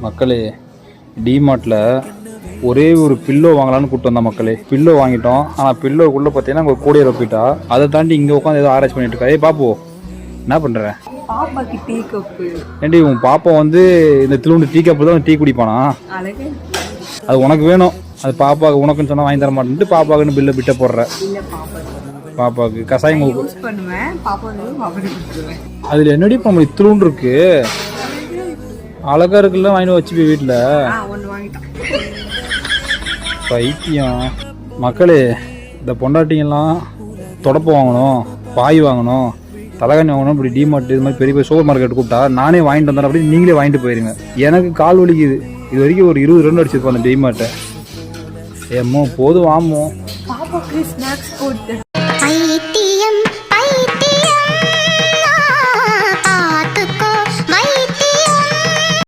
மக்களே, டிமார்ட்டில் ஒரே ஒரு பில்லோ வாங்கலான்னு கூப்பிட்டு வந்தா மக்களே. பில்லோ வாங்கிட்டோம். ஆனால் பில்லோக்குள்ளே பார்த்தீங்கன்னா ஒரு கூடையை ரொப்பிட்டா. அதை தாண்டி இங்கே உட்காந்து ஏதோ ஆராய்ச்சி பண்ணிட்டு இருக்கா. பாப்போ என்ன பண்ணுற? பாப்பாக்கு டீ கப்பு. ஏண்டி உன் பாப்பா வந்து இந்த திருவண்டு டீ கப்பு தான் டீ குடிப்பானா? அது உனக்கு வேணும். அது பாப்பாவுக்கு உனக்குன்னு சொன்னால் வாங்கி தர மாட்டேன்ட்டு பாப்பாவுக்குன்னு பில்லை பிட்ட போடுற. பாப்பாவுக்கு கசாயம் யூஸ் பண்ணுவேன். பாப்பாவுக்கு அதில் என்னடி இப்போ நம்ம திருவண்டு இருக்கு அழகா இருக்குல்ல, வாங்கிட்டு வச்சு போய் வீட்டில் பைத்தியம். மக்களே, இந்த பொண்டாட்டிங்கெல்லாம் தொடப்பு வாங்கணும், பாய் வாங்கணும், தலைகாணி வாங்கணும், இப்படி டிமார்ட் இது மாதிரி பெரிய பெரிய சூப்பர் மார்க்கெட் கூப்பிட்டா நானே வாங்கிட்டு வந்தேன் அப்படி நீங்களே வாங்கிட்டு போயிருங்க. எனக்கு கால் வலிக்குது. இது வரைக்கும் ஒரு 20 ரன் அடிச்சிருப்போம் அந்த டிமார்ட்டை. ஏமோ போதும் வாமோ. பாப்பாக்கு ஸ்நாக்ஸ் போட்டு